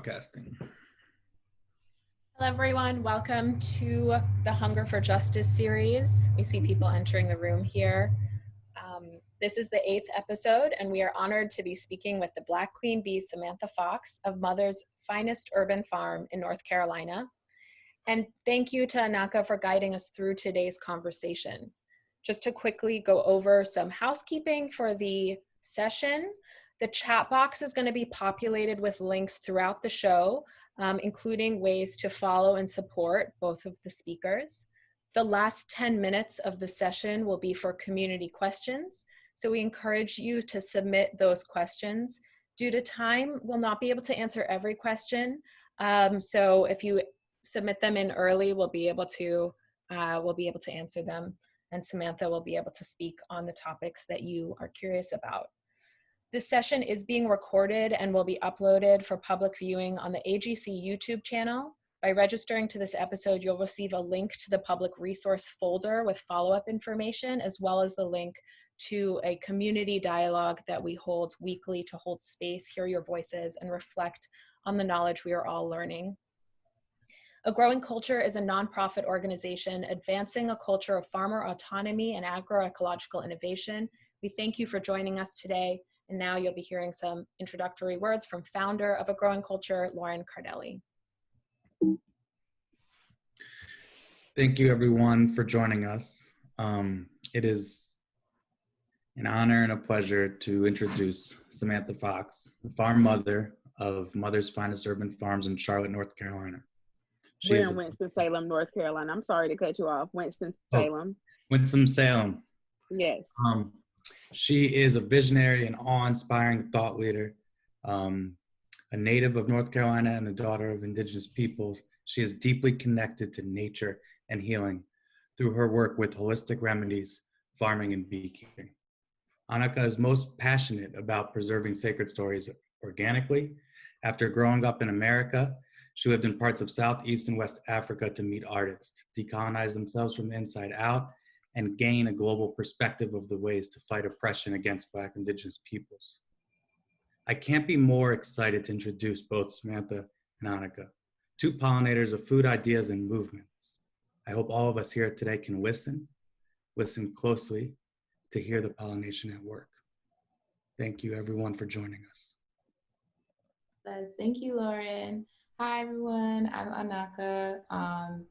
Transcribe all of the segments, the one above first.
broadcasting. Hello, everyone. Welcome to the Hunger for Justice series. We see people entering the room here. This is the 8th episode, and we are honored to be speaking with the Black Queen Bee, Samantha Foxx, of Mother's finest urban farm in North Carolina. And thank you to AnAkA for guiding us through today's conversation. Just to quickly go over some housekeeping for the session, the chat box is going to be populated with links throughout the show, including ways to follow and support both of the speakers. The last 10 minutes of the session will be for community questions, so we encourage you to submit those questions. Due to time, we'll not be able to answer every question, so if you submit them in early, we'll be able to answer them, and Samantha will be able to speak on the topics that you are curious about. This session is being recorded and will be uploaded for public viewing on the AGC YouTube channel. By registering to this episode, you'll receive a link to the public resource folder with follow-up information, as well as the link to a community dialogue that we hold weekly to hold space, hear your voices, and reflect on the knowledge we are all learning. A Growing Culture is a nonprofit organization advancing a culture of farmer autonomy and agroecological innovation. We thank you for joining us today. And now you'll be hearing some introductory words from founder of A Growing Culture, Lauren Cardelli. Thank you, everyone, for joining us. It is an honor and a pleasure to introduce Samantha Foxx, the farm mother of Mother's Finest Urban Farms in Charlotte, North Carolina. We're in Winston-Salem, North Carolina. I'm sorry to cut you off. Winston-Salem. Winston-Salem. Yes. She is a visionary and awe-inspiring thought leader, a native of North Carolina and the daughter of indigenous peoples. She is deeply connected to nature and healing through her work with holistic remedies, farming, and beekeeping. AnAkA is most passionate about preserving sacred stories organically. After growing up in America, she lived in parts of Southeast and West Africa to meet artists, decolonize themselves from the inside out, and gain a global perspective of the ways to fight oppression against Black indigenous peoples. I can't be more excited to introduce both Samantha and AnAkA, two pollinators of food ideas and movements. I hope all of us here today can listen closely to hear the pollination at work. Thank you, everyone, for joining us. Yes, thank you, Lauren. Hi, everyone. I'm AnAkA.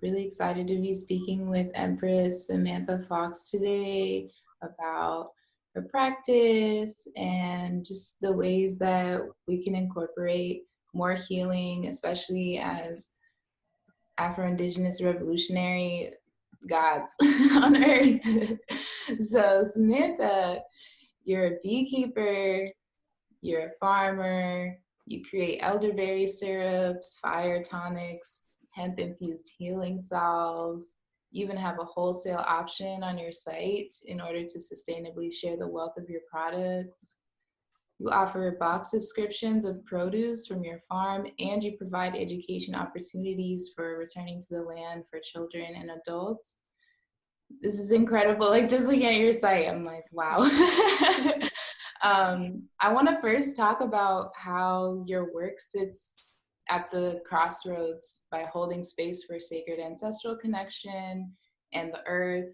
Really excited to be speaking with Empress Samantha Foxx today about her practice and just the ways that we can incorporate more healing, especially as Afro-Indigenous revolutionary gods on earth. So, Samantha, you're a beekeeper, you're a farmer, you create elderberry syrups, fire tonics, hemp-infused healing salves. You even have a wholesale option on your site in order to sustainably share the wealth of your products. You offer box subscriptions of produce from your farm, and you provide education opportunities for returning to the land for children and adults. This is incredible. Like, just looking at your site, I'm like, wow. I want to first talk about how your work sits at the crossroads by holding space for sacred ancestral connection and the earth,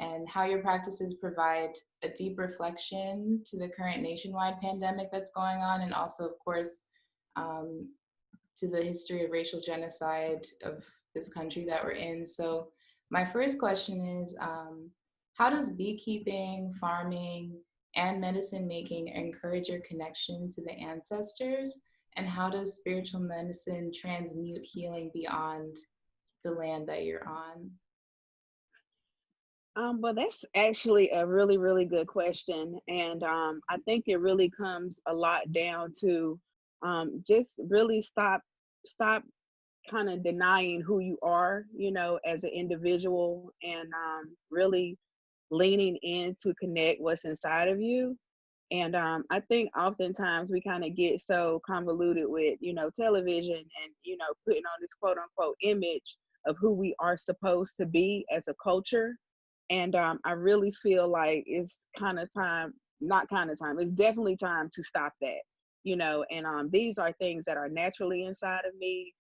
and how your practices provide a deep reflection to the current nationwide pandemic that's going on, and also, of course, to the history of racial genocide of this country that we're in. So my first question is, how does beekeeping, farming, and medicine making encourage your connection to the ancestors? And how does spiritual medicine transmute healing beyond the land that you're on? Well, that's actually a really, really good question. And I think it really comes a lot down to just really stop kind of denying who you are, as an individual, and really leaning in to connect what's inside of you. And I think oftentimes we kind of get so convoluted with, television and, putting on this quote unquote image of who we are supposed to be as a culture. And I really feel like it's kind of time, not kind of time, it's definitely time to stop that. and these are things that are naturally inside of me.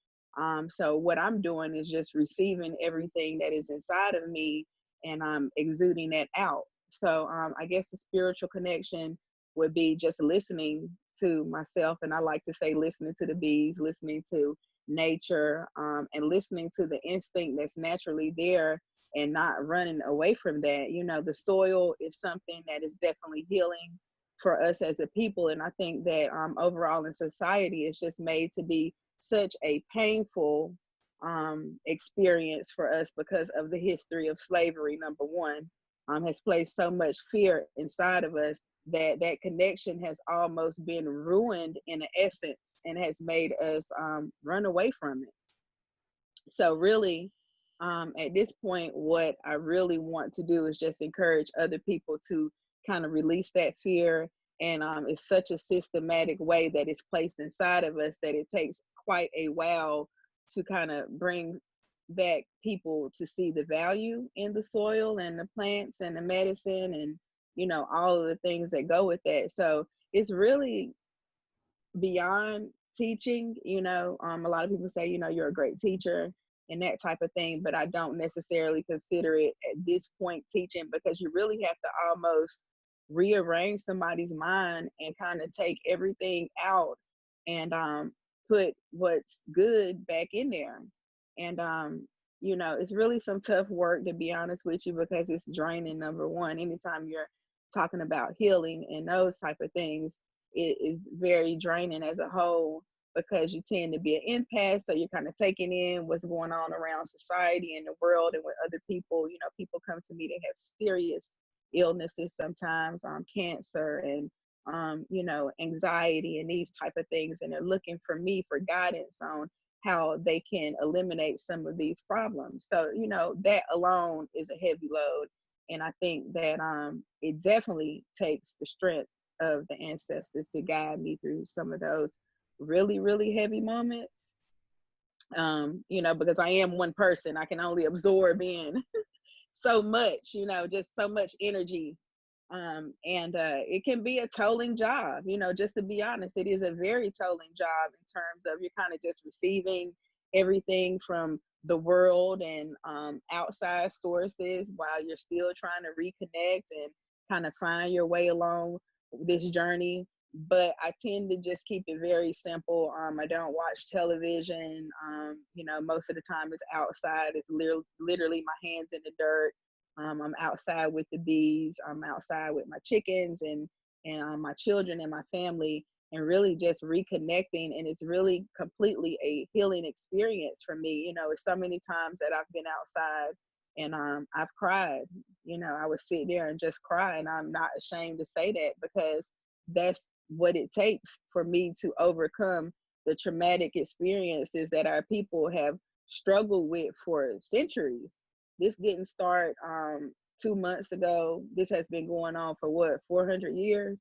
So what I'm doing is just receiving everything that is inside of me and exuding that out. So I guess the spiritual connection would be just listening to myself, and I like to say listening to the bees, listening to nature, and listening to the instinct that's naturally there and not running away from that. The soil is something that is definitely healing for us as a people, and I think that overall in society it's just made to be such a painful experience for us because of the history of slavery. Number one, has placed so much fear inside of us that that connection has almost been ruined in essence and has made us run away from it. So really, at this point, what I really want to do is just encourage other people to kind of release that fear. And it's such a systematic way that it's placed inside of us that it takes quite a while to kind of bring back people to see the value in the soil and the plants and the medicine and, all of the things that go with that. So it's really beyond teaching. A lot of people say, you're a great teacher and that type of thing, but I don't necessarily consider it at this point teaching, because you really have to almost rearrange somebody's mind and kind of take everything out and put what's good back in there. And it's really some tough work, to be honest with you, because it's draining. Number one, anytime you're talking about healing and those type of things, it is very draining as a whole, because you tend to be an empath, so you're kind of taking in what's going on around society and the world and with other people. People come to me, they have serious illnesses sometimes, cancer and anxiety and these type of things, and they're looking for me for guidance on how they can eliminate some of these problems. So that alone is a heavy load, and I think that it definitely takes the strength of the ancestors to guide me through some of those really, really heavy moments. Because I am one person, I can only absorb in so much, just so much energy. And it can be a tolling job, just to be honest. It is a very tolling job in terms of you're kind of just receiving everything from the world and outside sources while you're still trying to reconnect and kind of find your way along this journey. But I tend to just keep it very simple. I don't watch television. Most of the time it's outside. It's literally my hands in the dirt. I'm outside with the bees. I'm outside with my chickens and my children and my family, and really just reconnecting. And it's really completely a healing experience for me. It's so many times that I've been outside and I've cried. I would sit there and just cry, and I'm not ashamed to say that, because that's what it takes for me to overcome the traumatic experiences that our people have struggled with for centuries. This didn't start 2 months ago. This has been going on for what, 400 years?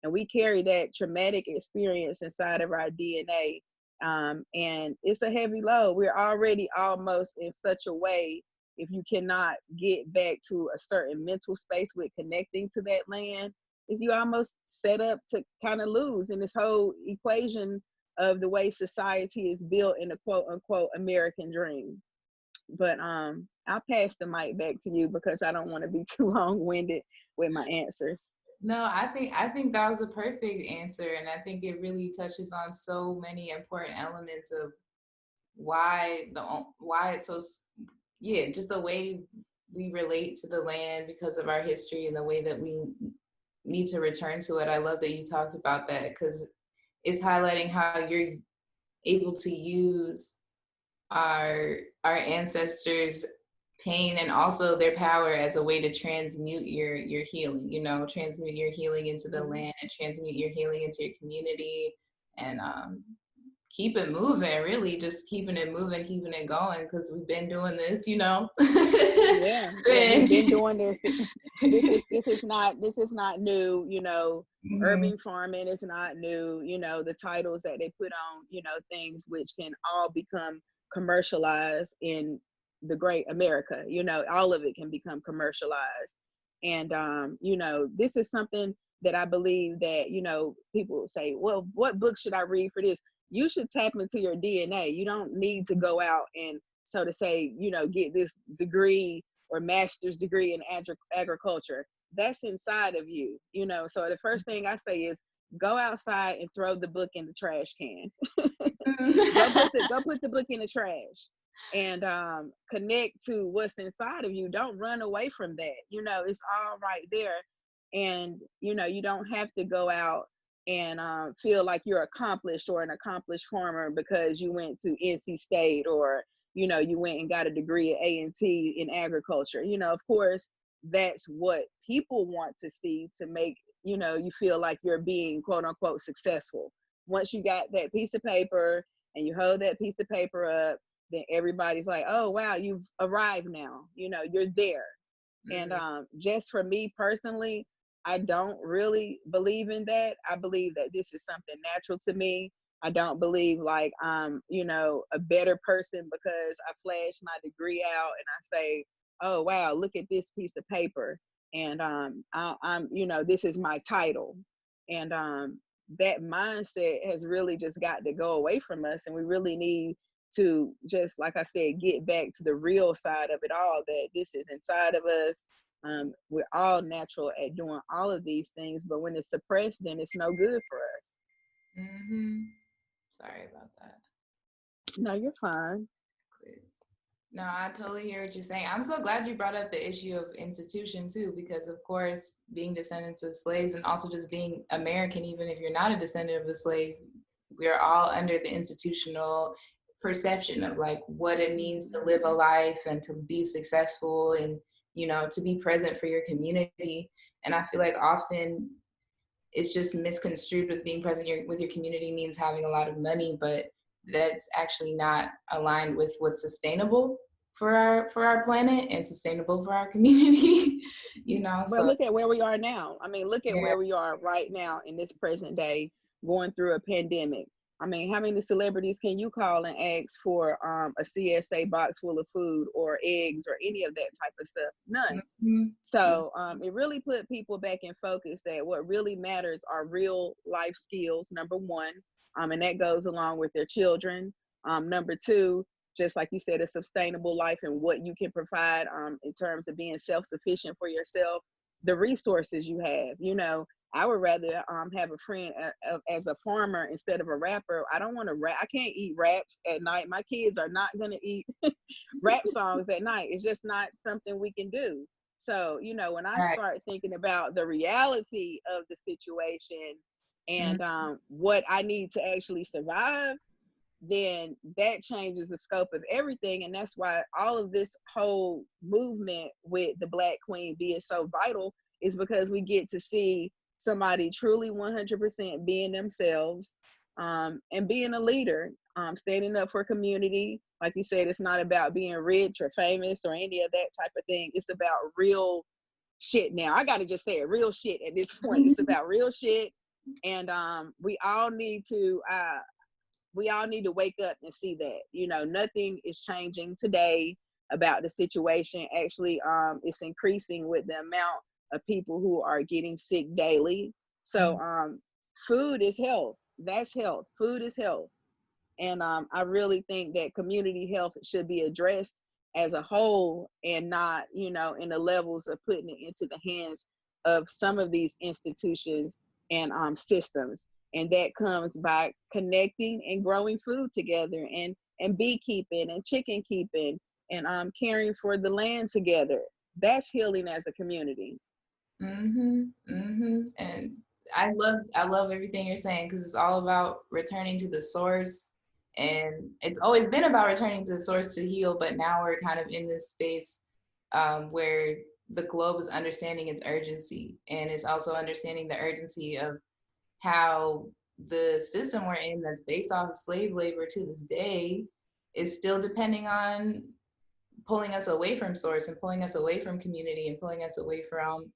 And we carry that traumatic experience inside of our DNA. And it's a heavy load. We're already almost in such a way, if you cannot get back to a certain mental space with connecting to that land, is you almost set up to kind of lose in this whole equation of the way society is built in the quote unquote American dream. But I'll pass the mic back to you, because I don't want to be too long-winded with my answers. No, I think that was a perfect answer, and I think it really touches on so many important elements of why it's so, just the way we relate to the land because of our history and the way that we need to return to it. I love that you talked about that, because it's highlighting how you're able to use our ancestors' pain and also their power as a way to transmute your healing, transmute your healing into the land and transmute your healing into your community, and keep it moving, really just keeping it moving, keeping it going, because we've been doing this, Yeah, we've been doing this. This is not new. Urban farming is not new. The titles that they put on, things which can all become commercialized in the great America. All of it can become commercialized. And this is something that I believe that, people say, well, what book should I read for this? You should tap into your DNA. You don't need to go out and, so to say, get this degree or master's degree in agriculture. That's inside of you, So the first thing I say is go outside and throw the book in the trash can. Go put the book in the trash and connect to what's inside of you. Don't run away from that. It's all right there. And, you don't have to go out and feel like you're accomplished or an accomplished farmer because you went to NC State or, you went and got a degree at A&T in agriculture. Of course, that's what people want to see to make, you feel like you're being quote unquote successful. Once you got that piece of paper and you hold that piece of paper up, then everybody's like, oh, wow, you've arrived now. You're there. Mm-hmm. And just for me personally, I don't really believe in that. I believe that this is something natural to me. I don't believe like I'm, a better person because I flash my degree out and I say, oh, wow, look at this piece of paper. And I'm, this is my title. And that mindset has really just got to go away from us. And we really need to just, like I said, get back to the real side of it all, that this is inside of us. We're all natural at doing all of these things, but when it's suppressed, then it's no good for us. Mm-hmm. Sorry about that. No, you're fine. No, I totally hear what you're saying. I'm so glad you brought up the issue of institution too, because of course, being descendants of slaves and also just being American, even if you're not a descendant of a slave, we're all under the institutional perception of like what it means to live a life and to be successful and, to be present for your community. And I feel like often it's just misconstrued with being present with your community means having a lot of money, but that's actually not aligned with what's sustainable for our planet and sustainable for our community. But so look at where we are now. I mean, look at where we are right now in this present day, going through a pandemic. I mean, how many celebrities can you call and ask for a CSA box full of food or eggs or any of that type of stuff? None. Mm-hmm. So it really put people back in focus that what really matters are real life skills, number one, and that goes along with their children. Number two, just like you said, a sustainable life and what you can provide in terms of being self-sufficient for yourself, the resources you have. I would rather have a friend as a farmer instead of a rapper. I don't want to rap. I can't eat raps at night. My kids are not going to eat rap songs at night. It's just not something we can do. So, when I start thinking about the reality of the situation and what I need to actually survive, then that changes the scope of everything. And that's why all of this whole movement with the Black Queen being so vital is because we get to see somebody truly 100% being themselves and being a leader, standing up for community. Like you said, it's not about being rich or famous or any of that type of thing. It's about real shit now. I got to just say it, real shit at this point. It's about real shit. And we all need to wake up and see that, nothing is changing today about the situation. Actually, it's increasing with the amount of people who are getting sick daily. So food is health. That's health. Food is health. And I really think that community health should be addressed as a whole and not, in the levels of putting it into the hands of some of these institutions and systems. And that comes by connecting and growing food together and beekeeping and chicken keeping and caring for the land together. That's healing as a community. And I love everything you're saying, because it's all about returning to the source. And it's always been about returning to the source to heal, but now we're kind of in this space where the globe is understanding its urgency, and it's also understanding the urgency of how the system we're in that's based off of slave labor to this day is still depending on pulling us away from source and pulling us away from community and pulling us away from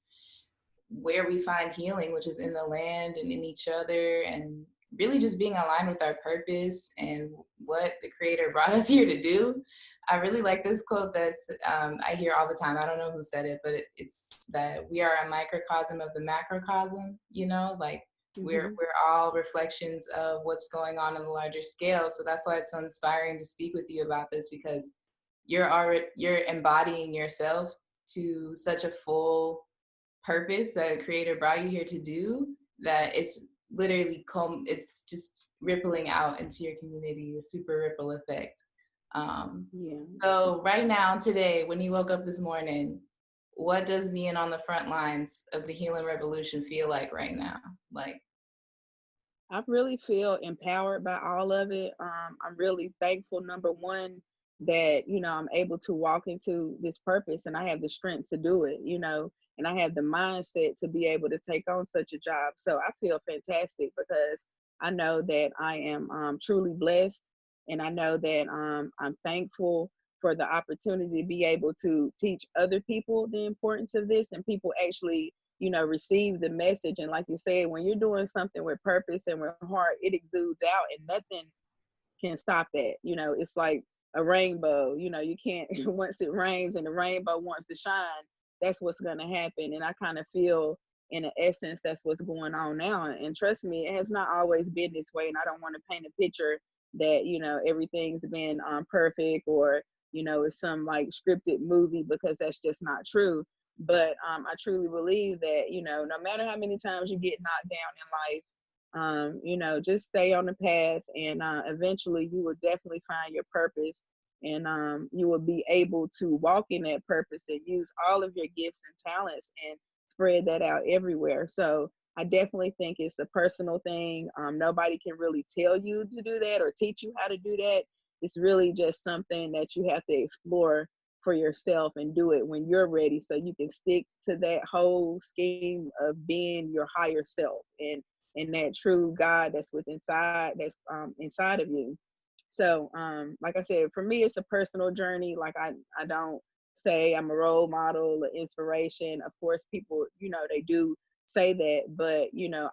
where we find healing, which is in the land and in each other, and really just being aligned with our purpose and what the Creator brought us here to do. I really like this quote that's I hear all the time. I don't know who said it, but it's that we are a microcosm of the macrocosm. You know, like we're all reflections of what's going on the larger scale. So that's why it's so inspiring to speak with you about this, because you're embodying yourself to such a full purpose that a creator brought you here to do, that it's literally it's just rippling out into your community, a super ripple effect. Yeah. So right now, today, when you woke up this morning, what does being on the front lines of the healing revolution feel like right now? Like, I really feel empowered by all of it. I'm really thankful, number one, that, I'm able to walk into this purpose and I have the strength to do it, and I have the mindset to be able to take on such a job. So I feel fantastic because I know that I am truly blessed. And I know that I'm thankful for the opportunity to be able to teach other people the importance of this, and people actually receive the message. And like you said, when you're doing something with purpose and with heart, it exudes out and nothing can stop that. It's like a rainbow. You can't once it rains and the rainbow wants to shine, that's what's going to happen. And I kind of feel in an essence that's what's going on now. And trust me, it has not always been this way. And I don't want to paint a picture that everything's been perfect, or it's some like scripted movie, because that's just not true. But I truly believe that no matter how many times you get knocked down in life, just stay on the path, and eventually you will definitely find your purpose, and you will be able to walk in that purpose and use all of your gifts and talents and spread that out everywhere. So I definitely think it's a personal thing. Nobody can really tell you to do that or teach you how to do that. It's really just something that you have to explore for yourself and do it when you're ready, so you can stick to that whole scheme of being your higher self and that true God that's that's inside of you. So like I said, for me it's a personal journey. Like I don't say I'm a role model or inspiration. Of course people, they do say that, but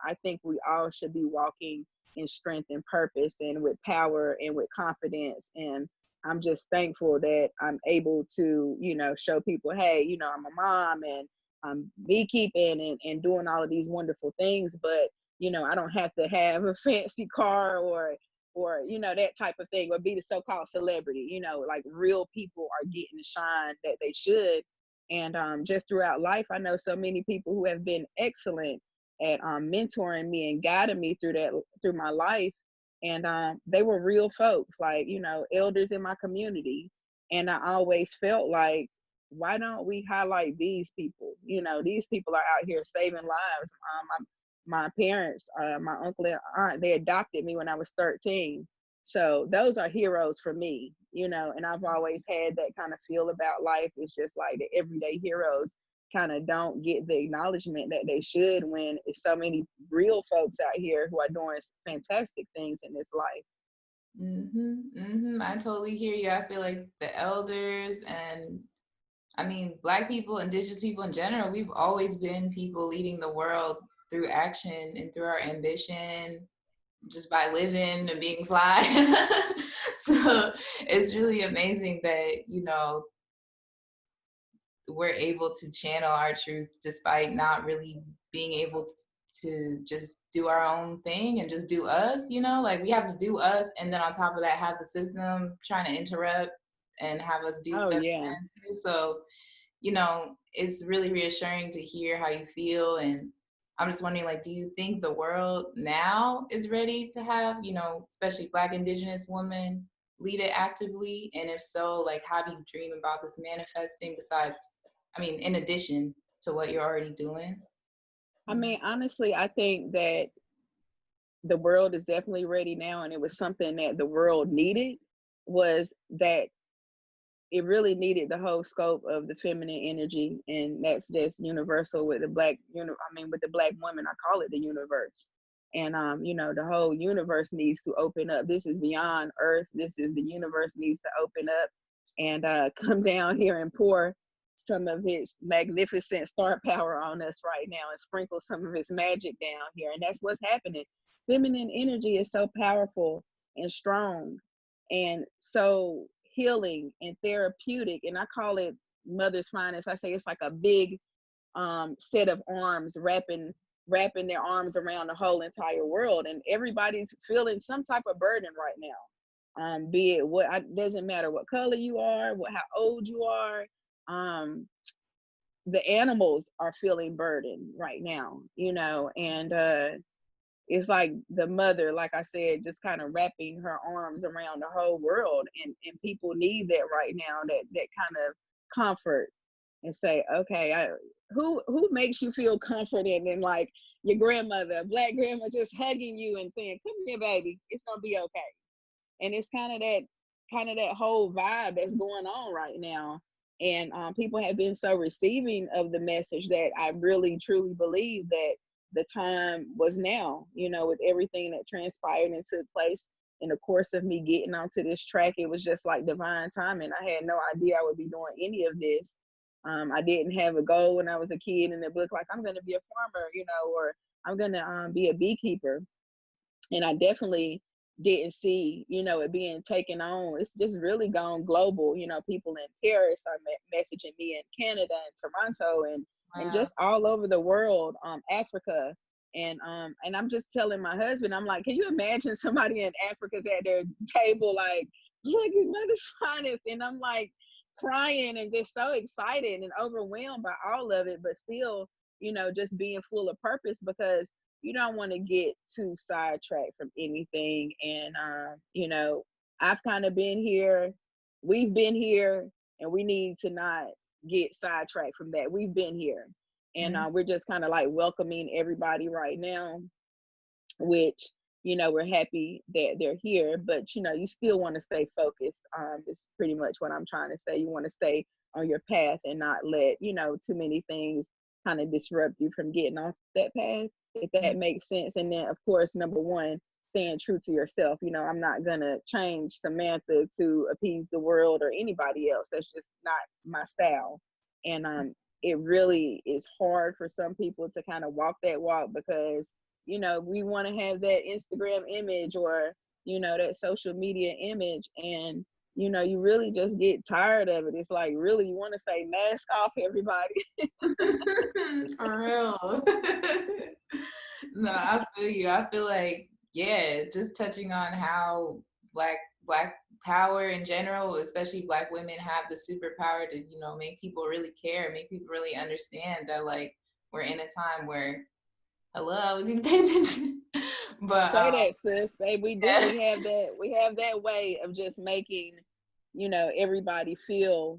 I think we all should be walking in strength and purpose and with power and with confidence. And I'm just thankful that I'm able to, show people, hey, I'm a mom and I'm beekeeping and doing all of these wonderful things, but I don't have to have a fancy car or that type of thing, or be the so-called celebrity. Like real people are getting the shine that they should. And just throughout life, I know so many people who have been excellent at mentoring me and guiding me through my life. And they were real folks, like elders in my community. And I always felt like, why don't we highlight these people? These people are out here saving lives. My parents, my uncle and aunt, they adopted me when I was 13. So those are heroes for me, and I've always had that kind of feel about life. It's just like the everyday heroes kind of don't get the acknowledgement that they should, when it's so many real folks out here who are doing fantastic things in this life. I totally hear you. I feel like the elders and Black people, Indigenous people in general, we've always been people leading the world through action and through our ambition, just by living and being fly. So it's really amazing that, we're able to channel our truth despite not really being able to just do our own thing and just do us, like we have to do us. And then on top of that, have the system trying to interrupt and have us do Oh stuff. yeah. So, it's really reassuring to hear how you feel. And I'm just wondering, like, do you think the world now is ready to have, especially Black, Indigenous women lead it actively? And if so, like, how do you dream about this manifesting besides, in addition to what you're already doing? Honestly, I think that the world is definitely ready now, and it was something that the world needed, was that it really needed the whole scope of the feminine energy, and that's just universal with the Black, with the Black woman. I call it the universe. And the whole universe needs to open up. This is beyond Earth. This is the universe needs to open up and come down here and pour some of its magnificent star power on us right now, and sprinkle some of its magic down here. And that's what's happening. Feminine energy is so powerful and strong and so healing and therapeutic. And I call it Mother's Finest. I say it's like a big set of arms wrapping their arms around the whole entire world, and everybody's feeling some type of burden right now. Be it doesn't matter what color you are, how old you are. The animals are feeling burden right now, and it's like the mother, like I said, just kind of wrapping her arms around the whole world, and people need that right now, that kind of comfort, and say, okay, who makes you feel comforted, and like your grandmother, Black grandma, just hugging you and saying, come here, baby, it's gonna be okay. And it's kind of that whole vibe that's going on right now. And people have been so receiving of the message that I really truly believe that the time was now, with everything that transpired and took place in the course of me getting onto this track. It was just like divine timing. I had no idea I would be doing any of this. I didn't have a goal when I was a kid in the book, like I'm going to be a farmer, or I'm going to be a beekeeper. And I definitely didn't see, it being taken on. It's just really gone global. People in Paris are messaging me, in Canada and Toronto, and just all over the world, Africa. And I'm just telling my husband, I'm like, can you imagine somebody in Africa's at their table, like, look at Mother's Finest? And I'm like crying and just so excited and overwhelmed by all of it, but still, just being full of purpose, because you don't want to get too sidetracked from anything. And, I've kind of been here, we've been here, and we need to not get sidetracked from that. We've been here, and we're just kind of like welcoming everybody right now, which, we're happy that they're here, but, you still want to stay focused. It's pretty much what I'm trying to say. You want to stay on your path and not let, too many things kind of disrupt you from getting off that path, if that makes sense. And then, of course, number one, staying true to yourself. I'm not going to change Samantha to appease the world or anybody else. That's just not my style. And it really is hard for some people to kind of walk that walk, because we want to have that Instagram image, or that social media image, and you really just get tired of it. It's like, really, you want to say, mask off, everybody. For real. No, I feel you. I feel like, yeah, just touching on how black power in general, especially Black women, have the superpower to, make people really care, make people really understand that, like, we're in a time where, hello, we need to pay attention. But say that, sis. Hey, we do. Yeah. We have that way of just making, everybody feel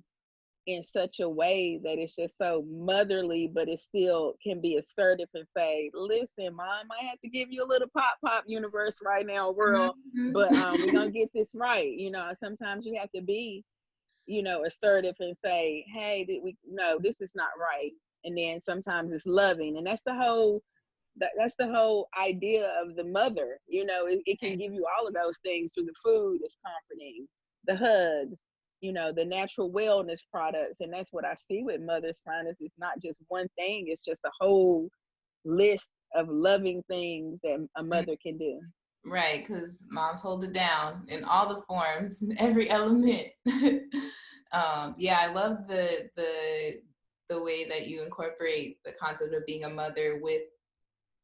in such a way that it's just so motherly, but it still can be assertive and say, listen, mom, I have to give you a little pop universe right now, world, but we're gonna get this right. Sometimes you have to be, assertive and say, hey, this is not right. And then sometimes it's loving, and that's the whole idea of the mother. It can give you all of those things through the food. It's comforting, the hugs, the natural wellness products. And that's what I see with Mother's Finest. It's not just one thing, it's just a whole list of loving things that a mother can do. Right, because moms hold it down in all the forms, in every element. Yeah, I love the way that you incorporate the concept of being a mother with,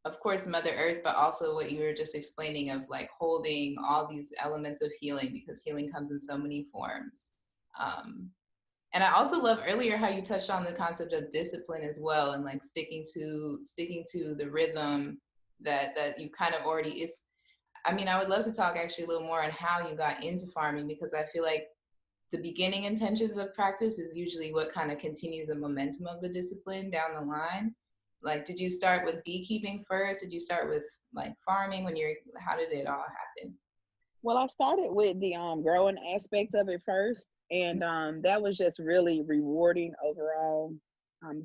of course, Mother Earth, but also what you were just explaining of, like, holding all these elements of healing, because healing comes in so many forms. And I also love earlier how you touched on the concept of discipline as well, and like sticking to the rhythm that you kind of already. I would love to talk actually a little more on how you got into farming, because I feel like the beginning intentions of practice is usually what kind of continues the momentum of the discipline down the line. Like, did you start with beekeeping first? Did you start with like farming how did it all happen? Well, I started with the growing aspect of it first, and that was just really rewarding overall.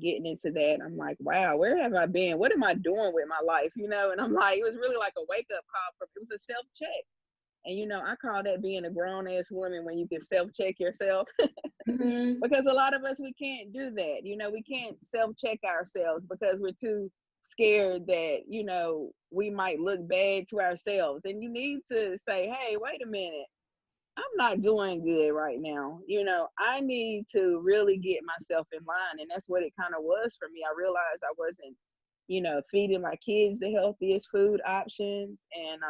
Getting into that, I'm like, wow, where have I been? What am I doing with my life? And I'm like, it was really like a wake up call. It was a self check, and I call that being a grown ass woman, when you can self check yourself. Because a lot of us, we can't do that. We can't self check ourselves because we're too scared that we might look bad to ourselves. And you need to say, hey, wait a minute, I'm not doing good right now. I need to really get myself in line. And that's what it kind of was for me. I realized I wasn't, feeding my kids the healthiest food options. And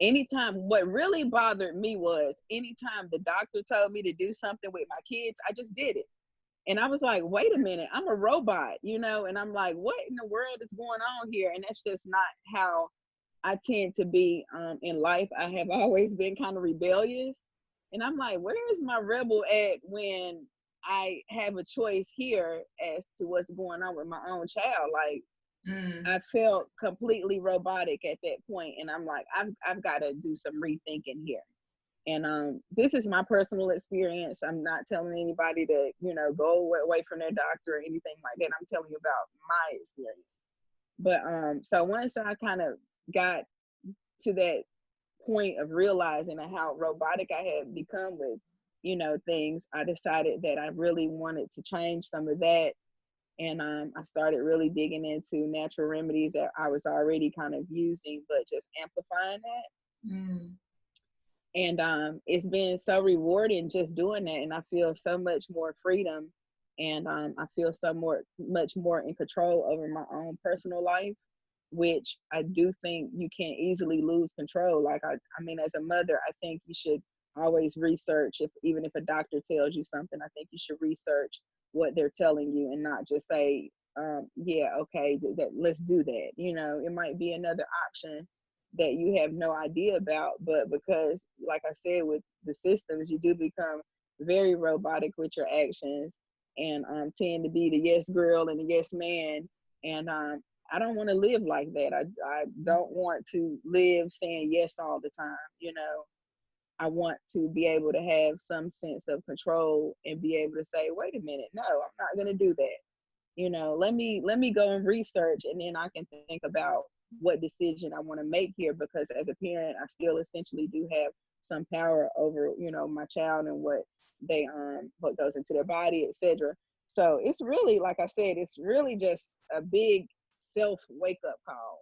anytime, what really bothered me was anytime the doctor told me to do something with my kids, I just did it. And I was like, wait a minute, I'm a robot, and I'm like, what in the world is going on here? And that's just not how I tend to be in life. I have always been kind of rebellious. And I'm like, where is my rebel at when I have a choice here as to what's going on with my own child? Like, I felt completely robotic at that point. And I'm like, I've got to do some rethinking here. And this is my personal experience. I'm not telling anybody to, go away from their doctor or anything like that. I'm telling you about my experience. But so once I kind of got to that point of realizing how robotic I had become with, things, I decided that I really wanted to change some of that. And I started really digging into natural remedies that I was already kind of using, but just amplifying that. And it's been so rewarding just doing that. And I feel so much more freedom. And I feel much more in control over my own personal life, which I do think you can't easily lose control. Like, I mean, as a mother, I think you should always research. Even if a doctor tells you something, I think you should research what they're telling you and not just say, yeah, okay, let's do that. It might be another option that you have no idea about, but because, like I said, with the systems, you do become very robotic with your actions and tend to be the yes girl and the yes man. And I don't want to live like that. I don't want to live saying yes all the time. I want to be able to have some sense of control and be able to say, wait a minute, no, I'm not going to do that. Let me go and research, and then I can think about what decision I want to make here, because as a parent, I still essentially do have some power over, my child and what goes into their body, etc. So it's really, like I said, it's really just a big self wake up call,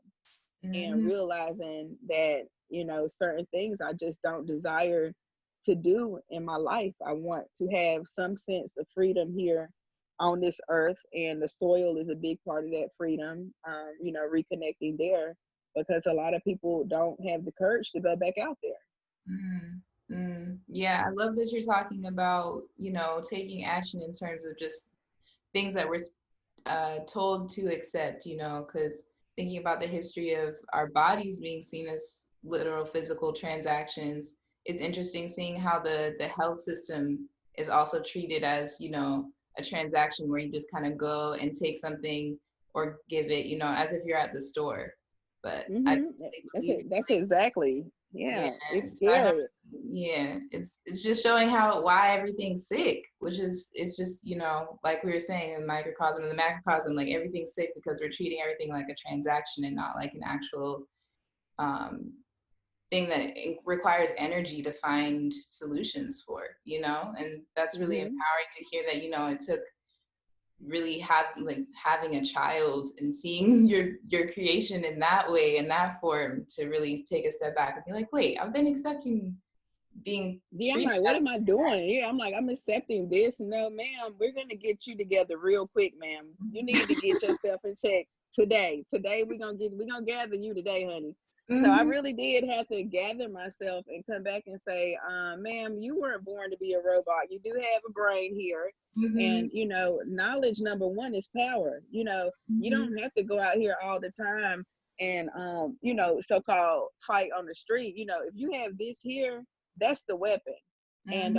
and realizing that, certain things I just don't desire to do in my life. I want to have some sense of freedom here on this earth, and the soil is a big part of that freedom. Reconnecting there, because a lot of people don't have the courage to go back out there. Yeah, I love that you're talking about, taking action in terms of just things that we're told to accept, because thinking about the history of our bodies being seen as literal physical transactions, it's interesting seeing how the health system is also treated as, a transaction where you just kind of go and take something or give it, as if you're at the store. But I that's exactly, yeah, it's so scary. It's just showing why everything's sick, which is, it's just, like we were saying, in the microcosm and the macrocosm, like everything's sick because we're treating everything like a transaction and not like an actual thing that requires energy to find solutions for, and that's really empowering to hear that, it took really having a child and seeing your creation in that way, in that form, to really take a step back and be like, wait, I've been accepting being I'm like, what am I doing? Yeah, I'm like, I'm accepting this. No, ma'am, we're gonna get you together real quick, ma'am. You need to get yourself in check today. We're gonna gather you today, honey. So I really did have to gather myself and come back and say, ma'am, you weren't born to be a robot. You do have a brain here. And, knowledge, number one, is power. You don't have to go out here all the time and, so-called fight on the street. If you have this here, that's the weapon. And,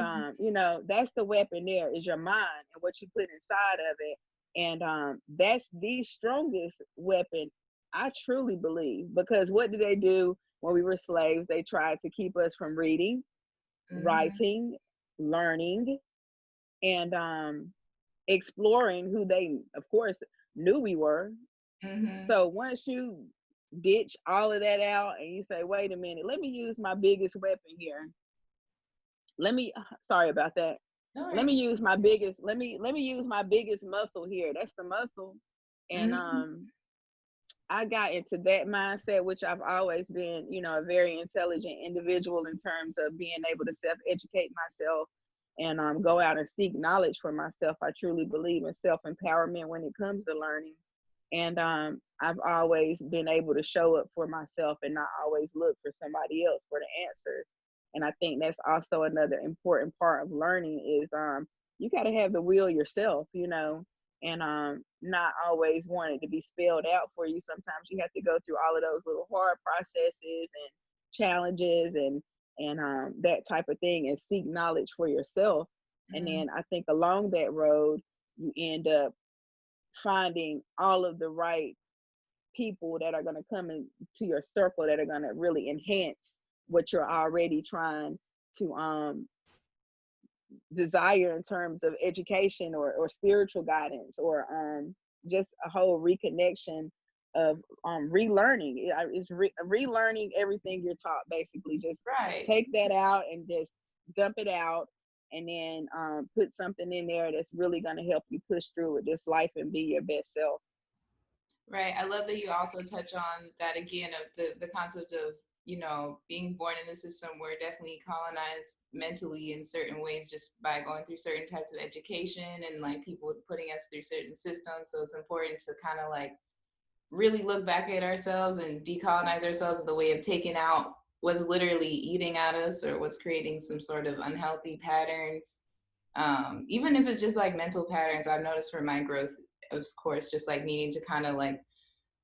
that's the weapon there, is your mind and what you put inside of it. And that's the strongest weapon, I truly believe, because what did they do when we were slaves? They tried to keep us from reading, writing, learning, and exploring who they, of course, knew we were. So once you ditch all of that out and you say, wait a minute, let me use my biggest weapon here. Sorry about that. Let me use my biggest, let me use my biggest muscle here. That's the muscle. And I got into that mindset, which I've always been, a very intelligent individual in terms of being able to self-educate myself and go out and seek knowledge for myself. I truly believe in self-empowerment when it comes to learning. And I've always been able to show up for myself and not always look for somebody else for the answers. And I think that's also another important part of learning is you got to have the will yourself, and not always want it to be spelled out for you. Sometimes you have to go through all of those little hard processes and challenges and that type of thing and seek knowledge for yourself. And then I think along that road you end up finding all of the right people that are going to come into your circle that are going to really enhance what you're already trying to desire in terms of education or spiritual guidance or just a whole reconnection of relearning. It's relearning everything you're taught, basically. Just take that out and just dump it out, and then put something in there that's really going to help you push through with this life and be your best self. Right. I love that you also touch on that again of the concept of, being born in the system. We're definitely colonized mentally in certain ways just by going through certain types of education and like people putting us through certain systems. So it's important to kind of like really look back at ourselves and decolonize ourselves in the way of taking out what's literally eating at us or what's creating some sort of unhealthy patterns. Even if it's just like mental patterns, I've noticed for my growth, of course, just like needing to kind of like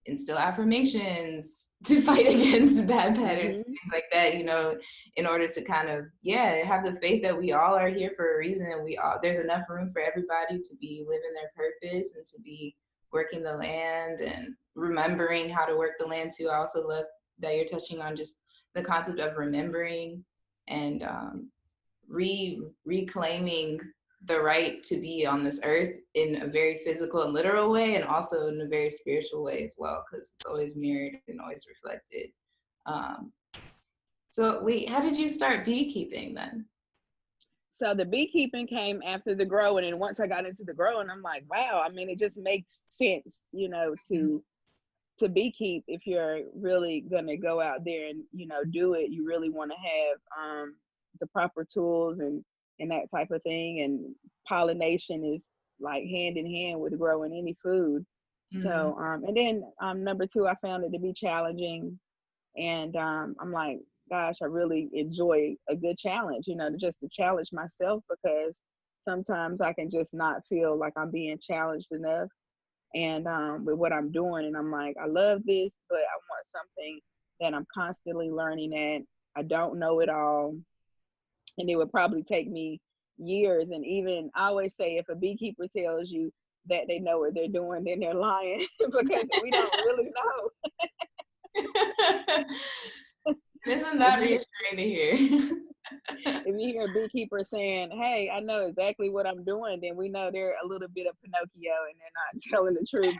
instill affirmations to fight against bad patterns, things like that, in order to kind of, have the faith that we all are here for a reason and there's enough room for everybody to be living their purpose and to be working the land and remembering how to work the land too. I also love that you're touching on just the concept of remembering and reclaiming the right to be on this earth in a very physical and literal way, and also in a very spiritual way as well, because it's always mirrored and always reflected. So wait, how did you start beekeeping then? So the beekeeping came after the growing, and once I got into the growing, I'm like, wow, I mean, it just makes sense, to beekeep. If you're really gonna go out there and do it, you really want to have the proper tools and that type of thing. And pollination is like hand in hand with growing any food. So and then number two, I found it to be challenging, and I'm like, gosh, I really enjoy a good challenge, just to challenge myself, because sometimes I can just not feel like I'm being challenged enough and with what I'm doing. And I'm like, I love this, but I want something that I'm constantly learning at. I don't know it all. And it would probably take me years. And even I always say, if a beekeeper tells you that they know what they're doing, then they're lying because we don't really know. Isn't that reassuring to hear? If you hear a beekeeper saying, hey, I know exactly what I'm doing, then we know they're a little bit of Pinocchio and they're not telling the truth,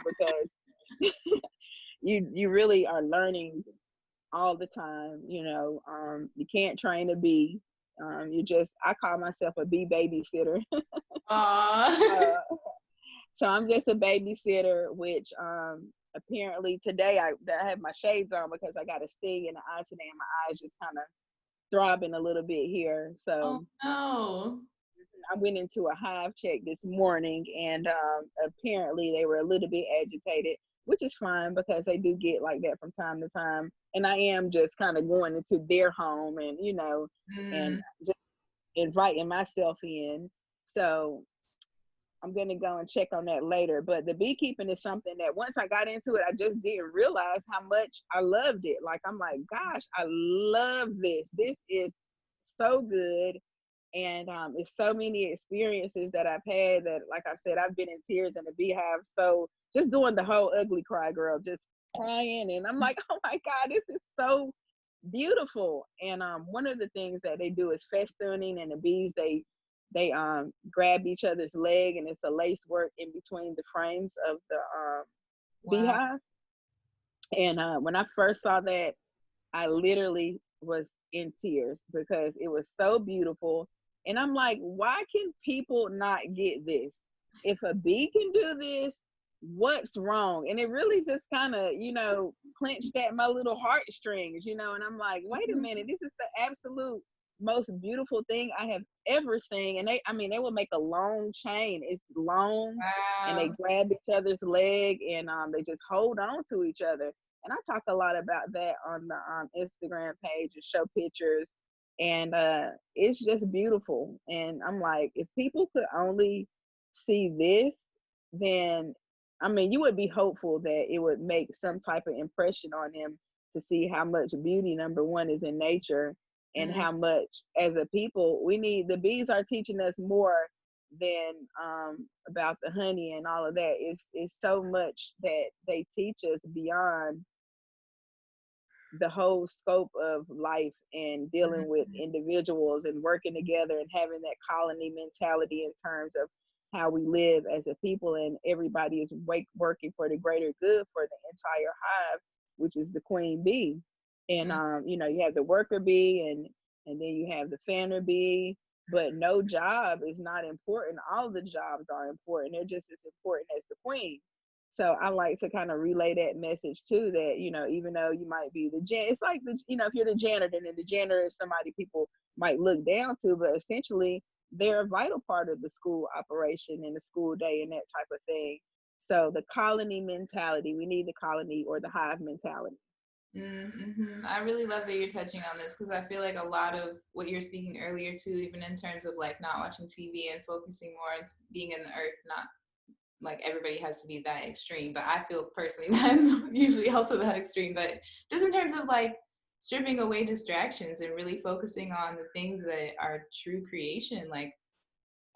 because you really are learning all the time. You can't train a bee. I call myself a bee babysitter. So I'm just a babysitter, which apparently today I have my shades on because I got a sting in the eye today, and my eyes just kind of throbbing a little bit here. So I went into a hive check this morning, and apparently they were a little bit agitated, which is fine because they do get like that from time to time. And I am just kind of going into their home and and just inviting myself in. So I'm going to go and check on that later. But the beekeeping is something that once I got into it, I just didn't realize how much I loved it. Like, I'm like, gosh, I love this. This is so good. And it's so many experiences that I've had that, like I've said, I've been in tears in the beehive. So just doing the whole ugly cry, girl, just crying. And I'm like, oh my God, this is so beautiful. And one of the things that they do is festooning, and the bees, they grab each other's leg, and it's a lace work in between the frames of the beehive. And when I first saw that, I literally was in tears because it was so beautiful. And I'm like, why can people not get this? If a bee can do this, what's wrong? And it really just kind of, clenched at my little heartstrings, and I'm like, wait a minute, this is the absolute most beautiful thing I have ever seen. And they will make a long chain. It's long, and they Wow. grab each other's leg, and they just hold on to each other. And I talk a lot about that on the Instagram page and show pictures. And it's just beautiful. And I'm like, if people could only see this, then I mean, you would be hopeful that it would make some type of impression on them to see how much beauty, number one, is in nature, and Mm, how much as a people we need. The bees are teaching us more than about the honey and all of that. It's so much that they teach us beyond the whole scope of life, and dealing with mhm, individuals and working together and having that colony mentality in terms of how we live as a people, and everybody is working for the greater good for the entire hive, which is the queen bee. And mm, you have the worker bee, and then you have the fanner bee, but no job is not important. All the jobs are important. They're just as important as the queen. So I like to kind of relay that message too, that, even though you might be it's like if you're the janitor, then the janitor is somebody people might look down to, but essentially they're a vital part of the school operation and the school day and that type of thing. So the colony mentality, we need the colony or the hive mentality. I really love that you're touching on this, because I feel like a lot of what you're speaking earlier too, even in terms of like not watching TV and focusing more on being in the earth, not like everybody has to be that extreme, but I feel personally that I'm usually also that extreme. But just in terms of like stripping away distractions and really focusing on the things that are true creation, like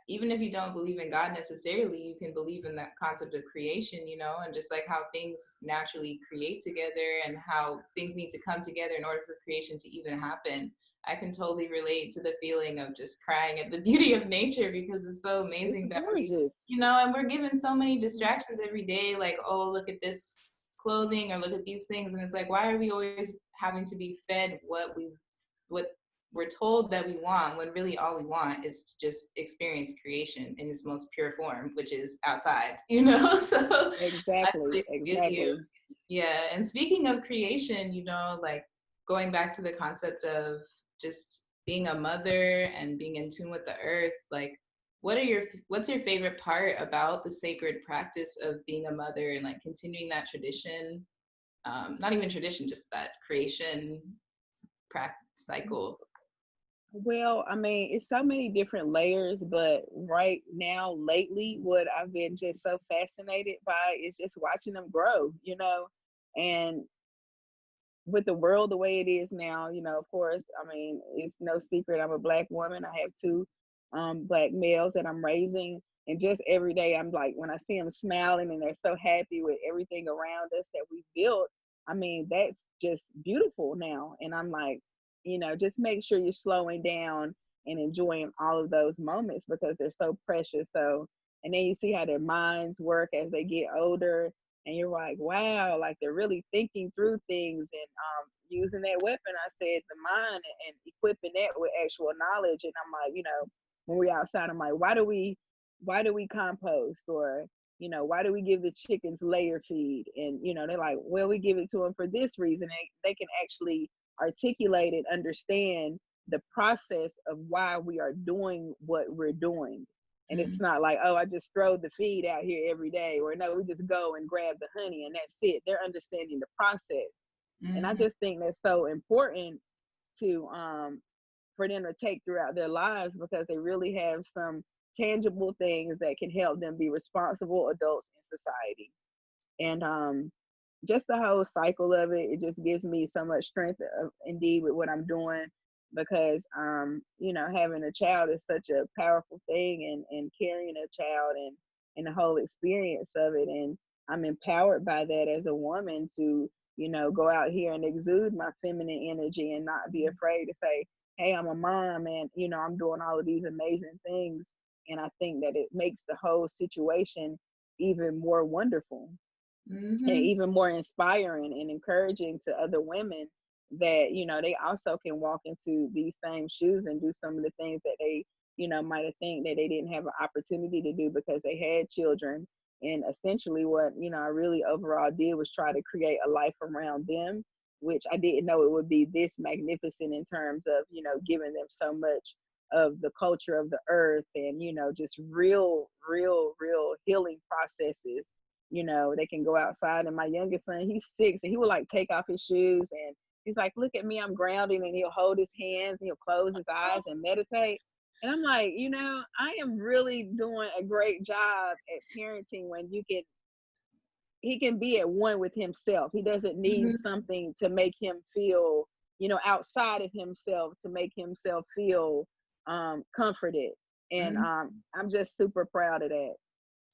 even if you don't believe in God necessarily, you can believe in that concept of creation, and just like how things naturally create together and how things need to come together in order for creation to even happen. I can totally relate to the feeling of just crying at the beauty of nature, because it's so It's amazing that gorgeous. and we're given so many distractions every day, like, oh, look at this clothing or look at these things. And it's like, why are we always having to be fed what we're told that we want, when really all we want is to just experience creation in its most pure form, which is outside, So I Exactly, really feel you. exactly. Yeah. And speaking of creation, like going back to the concept of just being a mother and being in tune with the earth, like what's your favorite part about the sacred practice of being a mother and like continuing that tradition? Not even tradition, just that creation cycle. Well, I mean, it's so many different layers, but right now, lately, what I've been just so fascinated by is just watching them grow, and with the world the way it is now, of course, I mean, it's no secret I'm a Black woman. I have two Black males that I'm raising. And just every day, I'm like, when I see them smiling and they're so happy with everything around us that we built, I mean, that's just beautiful now. And I'm like, just make sure you're slowing down and enjoying all of those moments because they're so precious. So, and then you see how their minds work as they get older, and you're like, wow, like they're really thinking through things, and using that weapon, I said, the mind, and equipping that with actual knowledge. And I'm like, when we're outside, I'm like, why do we compost? Or why do we give the chickens layer feed? And they're like, well, we give it to them for this reason. And they can actually articulate and understand the process of why we are doing what we're doing. And it's not like, oh, I just throw the feed out here every day, or no, we just go and grab the honey and that's it. They're understanding the process. And I Mm-hmm. just think that's so important to for them to take throughout their lives, because they really have some tangible things that can help them be responsible adults in society. And just the whole cycle of it just gives me so much strength, indeed, with what I'm doing, because having a child is such a powerful thing, and carrying a child, and the whole experience of it. And I'm empowered by that as a woman to go out here and exude my feminine energy and not be afraid to say, hey, I'm a mom, and I'm doing all of these amazing things. And I think that it makes the whole situation even more wonderful, and Mm-hmm. even more inspiring and encouraging to other women that they also can walk into these same shoes and do some of the things that they might have think that they didn't have an opportunity to do because they had children. And essentially what, I really overall did was try to create a life around them, which I didn't know it would be this magnificent in terms of, giving them so much of the culture of the earth and, just real healing processes. They can go outside, and my youngest son, he's 6, and he will like take off his shoes, and he's like, look at me, I'm grounding, and he'll hold his hands and he'll close his eyes and meditate. And I'm like, I am really doing a great job at parenting when he can be at one with himself. He doesn't need something to make him feel, outside of himself to make himself feel comforted. And I'm just super proud of that.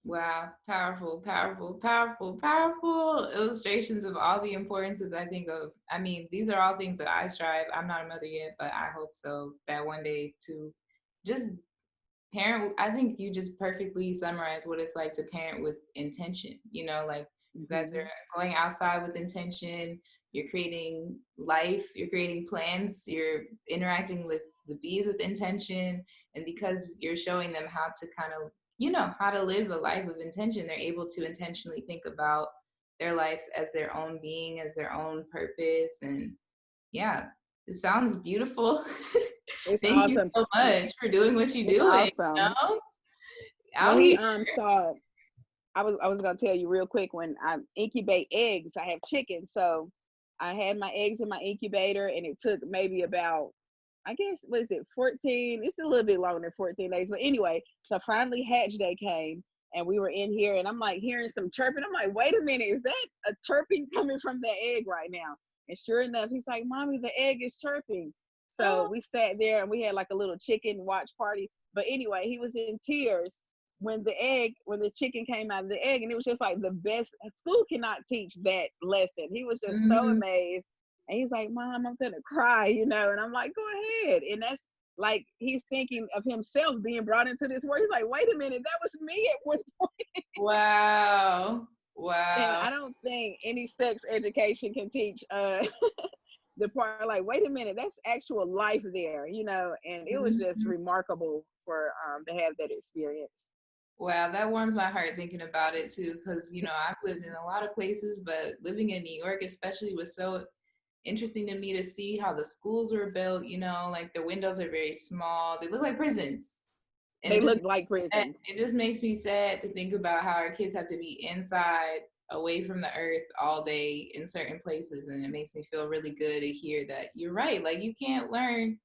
Wow, powerful, powerful, powerful, powerful illustrations of all the importances I think of. I mean, these are all things that I strive. I'm not a mother yet, but I hope so that one day to just parent. I think you just perfectly summarize what it's like to parent with intention. Like you guys are going outside with intention, you're creating life, you're creating plants, you're interacting with the bees with intention. And because you're showing them how to kind of, how to live a life of intention, they're able to intentionally think about their life as their own being, as their own purpose. And yeah, it sounds beautiful. It's Thank you awesome. so much for doing what you It's do. awesome. Out When we here. saw, I was gonna tell you real quick, when I incubate eggs, I have chickens. So I had my eggs in my incubator, and it took maybe about, I guess, what is it, 14? It's a little bit longer than 14 days. But anyway, so finally hatch day came, and we were in here, and I'm like hearing some chirping. I'm like, wait a minute, is that a chirping coming from the egg right now? And sure enough, he's like, Mommy, the egg is chirping. So we sat there and we had like a little chicken watch party. But anyway, he was in tears when the chicken came out of the egg, and it was just like the best. School cannot teach that lesson. He was just so amazed, and he's like, Mom, I'm gonna cry, and I'm like, go ahead. And that's like, he's thinking of himself being brought into this world. He's like, wait a minute, that was me at one point. Wow. And Wow. I don't think any sex education can teach the part, like, wait a minute, that's actual life there, and it was just remarkable for to have that experience. Wow, that warms my heart thinking about it too, because I've lived in a lot of places, but living in New York especially was so interesting to me to see how the schools were built. Like the windows are very small; they look like prisons, and They look like prisons. it just makes me sad to think about how our kids have to be inside, away from the earth all day in certain places, and it makes me feel really good to hear that you're right. Like you can't learn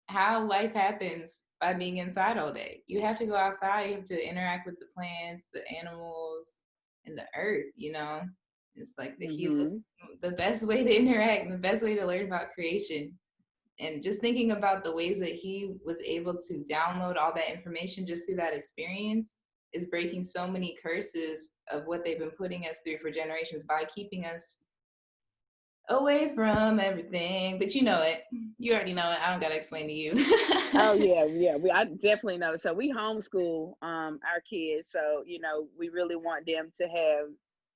how life happens by being inside all day. You have to go outside, you have to interact with the plants, the animals, and the earth. It's like the best way to interact and the best way to learn about creation. And just thinking about the ways that he was able to download all that information just through that experience is breaking so many curses of what they've been putting us through for generations by keeping us away from everything. But you already know it. I don't gotta explain to you. Oh yeah. I definitely know. So we homeschool our kids. So we really want them to have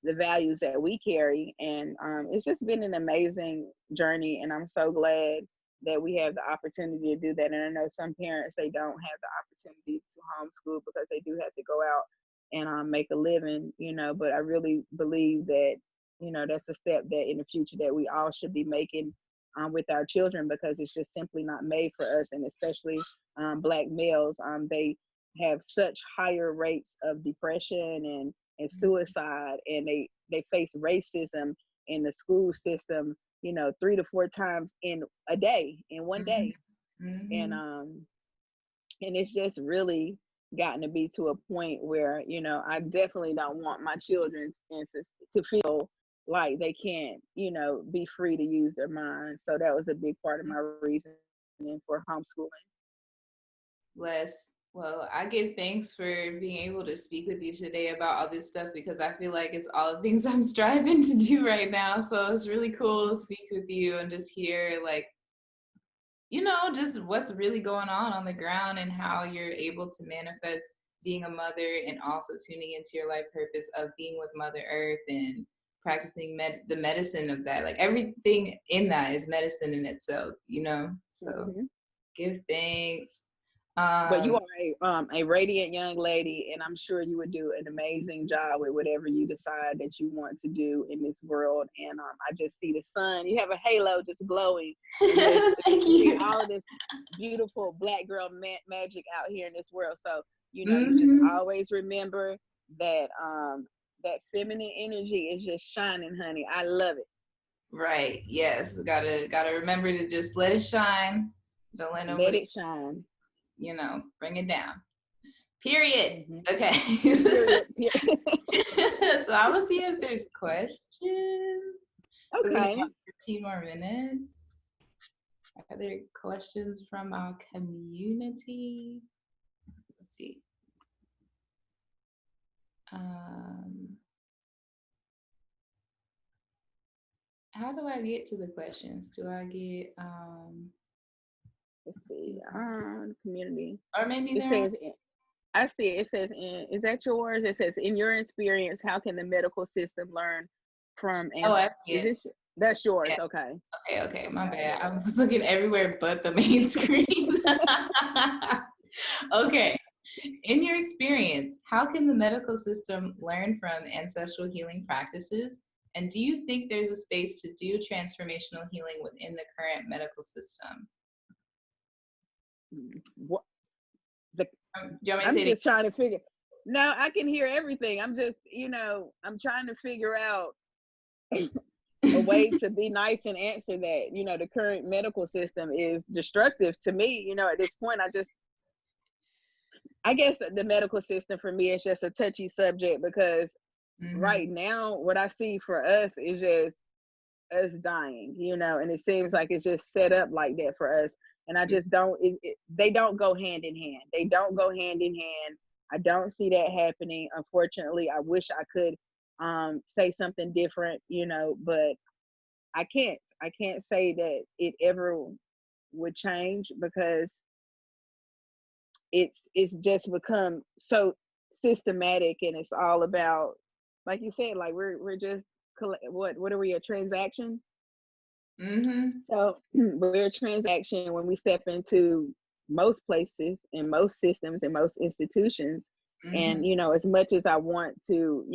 the values that we carry, and it's just been an amazing journey. And I'm so glad that we have the opportunity to do that. And I know some parents, they don't have the opportunity to homeschool because they do have to go out and make a living. But I really believe that that's a step that in the future that we all should be making with our children, because it's just simply not made for us. And especially Black males, they have such higher rates of depression and suicide, and they face racism in the school system 3 to 4 times in one day. And it's just really gotten to be to a point where I definitely don't want my children, for instance, to feel like they can't be free to use their minds. So that was a big part of my reasoning for homeschooling. Bless. Well, I give thanks for being able to speak with you today about all this stuff, because I feel like it's all the things I'm striving to do right now. So it's really cool to speak with you and just hear just what's really going on the ground, and how you're able to manifest being a mother and also tuning into your life purpose of being with Mother Earth and practicing the medicine of that. Like everything in that is medicine in itself, so give thanks. But you Um, are a radiant young lady, and I'm sure you would do an amazing job with whatever you decide that you want to do in this world. And I just see the sun. You have a halo just glowing, and just Thank see you. all of this beautiful Black girl magic out here in this world. So you know, you just Hmm. always remember that that feminine energy is just shining, honey. I love it. Right. Yes. Gotta remember to just let it shine. Don't let Let nobody, it shine. bring it down. Period. Hmm. Okay. Period. So I'm gonna see if there's questions. Because we have Okay. about 15 more minutes. Are there questions from our community? Let's see. How do I get to the questions? Do I get Let's see. Community. or maybe It they're on. says, I see it. It says, is that yours? It says, in your experience, how can the medical system learn from, Oh, and I see is it. this, that's yours? Yeah. Okay. Okay, my Okay. bad. I was looking everywhere but the main screen. Okay. In your experience, how can the medical system learn from ancestral healing practices? And do you think there's a space to do transformational healing within the current medical system? What the, Do you want me to I'm say it just trying to figure. No, I can hear everything. I'm just, I'm trying to figure out a way again? to be nice and answer that. The current medical system is destructive to me. At this point, I guess the medical system for me is just a touchy subject because Hmm. right now, what I see for us is just us dying, and it seems like it's just set up like that for us. And I just don't, they don't go hand in hand. They don't go hand in hand. I don't see that happening. Unfortunately, I wish I could say something different, but I can't say that it ever would change because it's just become so systematic, and it's all about, like you said, like we're just what are we, a transaction? Hmm. So we're a transaction when we step into most places and most systems and most institutions. Hmm. And as much as I want to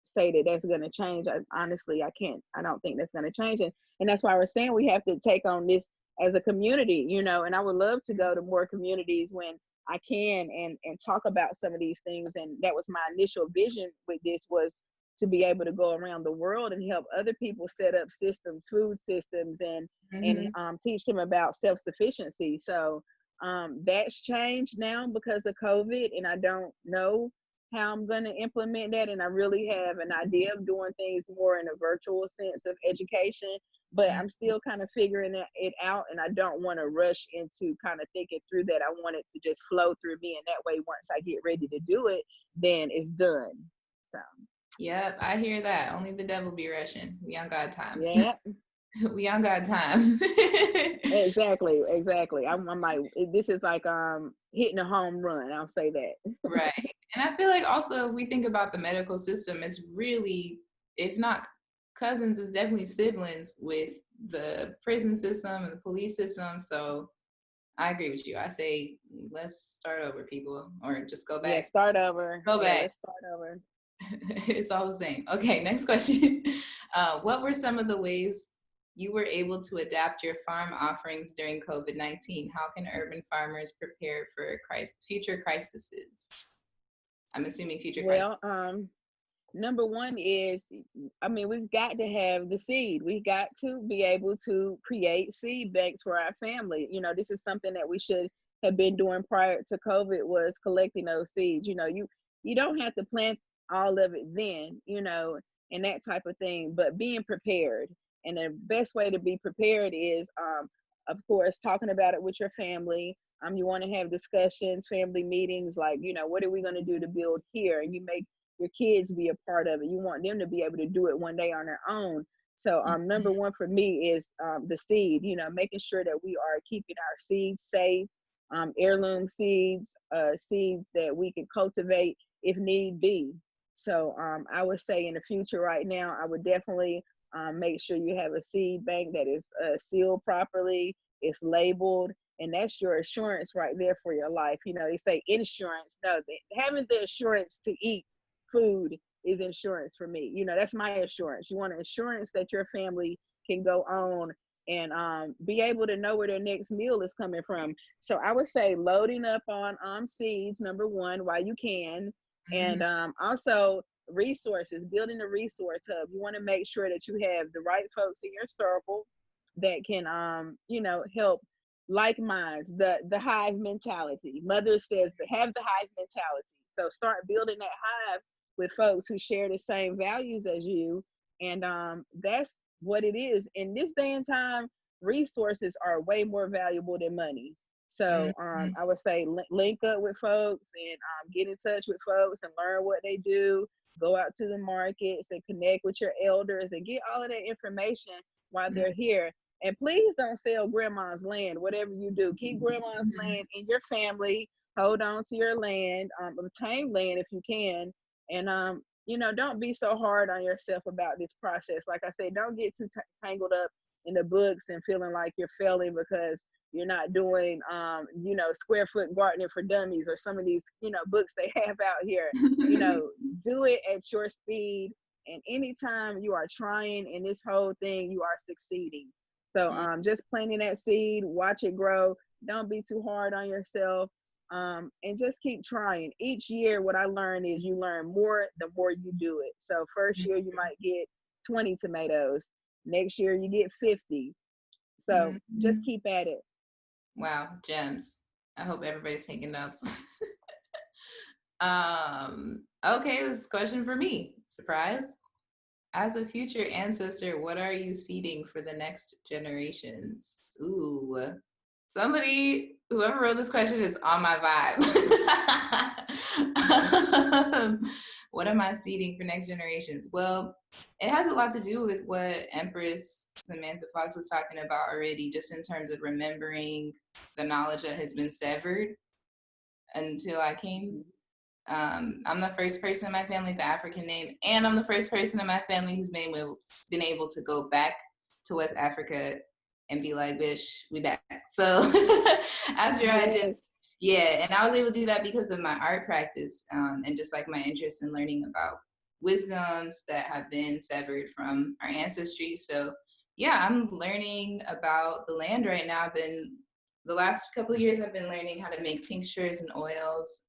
say that that's going to change, honestly, I can't. I don't think that's going to change it. And that's why we're saying we have to take on this as a community, and I would love to go to more communities when I can, and talk about some of these things. And that was my initial vision with this, was to be able to go around the world and help other people set up systems, food systems, and Hmm. teach them about self-sufficiency. So that's changed now because of COVID, and I don't know how I'm going to implement that. And I really have an idea of doing things more in a virtual sense of education, but I'm still kind of figuring it out, and I don't want to rush into kind of thinking through that. I want it to just flow through me, and that way, once I get ready to do it, then it's done. So. Yep, I hear that. Only the devil be rushing. We on God time. Yeah, We on God time. exactly. I'm like, this is like hitting a home run. I'll say that. Right. And I feel like also if we think about the medical system, it's really, if not cousins, it's definitely siblings with the prison system and the police system. So I agree with you. I say let's start over, people, or just go Yeah, back. start over. Go Yeah, back. let's start over. It's all the same. Okay, next question. What were some of the ways you were able to adapt your farm offerings during COVID-19? How can urban farmers prepare for future crises? I'm assuming future crises. Well, number one is, I mean, we've got to have the seed. We got to be able to create seed banks for our family. This is something that we should have been doing prior to COVID, was collecting those seeds. You don't have to plant all of it then, and that type of thing, but being prepared. And the best way to be prepared is, of course, talking about it with your family. You want to have discussions, family meetings, like, what are we going to do to build here? And you make your kids be a part of it. You want them to be able to do it one day on their own. So number one for me is the seed, making sure that we are keeping our seeds safe, heirloom seeds, seeds that we can cultivate if need be. So I would say in the future right now, I would definitely make sure you have a seed bank that is sealed properly, it's labeled, and that's your assurance right there for your life. You know, they say insurance. No, having the assurance to eat food is insurance for me. You know, that's my assurance. You want an assurance that your family can go on and be able to know where their next meal is coming from. So I would say loading up on seeds, number one, while you can, and also resources, building a resource hub. You want to make sure that you have the right folks in your circle that can you know, help like minds, the hive mentality. Mother says to have the hive mentality. So start building that hive with folks who share the same values as you. And that's what it is. In this day and time, resources are way more valuable than money. So I would say link up with folks and get in touch with folks and learn what they do. Go out to the markets and connect with your elders and get all of that information while they're here. And please don't sell grandma's land, whatever you do. Keep grandma's land in your family. Hold on to your land, obtain land if you can. And, you know, don't be so hard on yourself about this process. Like I said, don't get too tangled up in the books and feeling like you're failing because you're not doing, you know, square foot gardening for dummies or some of these, you know, books they have out here. You know, do it at your speed. And anytime you are trying in this whole thing, you are succeeding. So just planting that seed, watch it grow. Don't be too hard on yourself. And just keep trying. Each year, what I learned is you learn more the more you do it. So first year, you might get 20 tomatoes. Next year, you get 50. So just keep at it. Wow, gems. I hope everybody's taking notes. Okay, this is a question for me. Surprise. As a future ancestor, what are you seeding for the next generations? Ooh, somebody, whoever wrote this question is on my vibe. What am I seeding for next generations? Well, it has a lot to do with what Empress Samantha Foxx was talking about already, just in terms of remembering the knowledge that has been severed until I came. I'm the first person in my family with the African name, and I'm the first person in my family who's been able to go back to West Africa and be like, bitch, we back. So after I did, yeah, and I was able to do that because of my art practice and just like my interest in learning about wisdoms that have been severed from our ancestry. So yeah, I'm learning about the land right now. The last couple of years, I've been learning how to make tinctures and oils.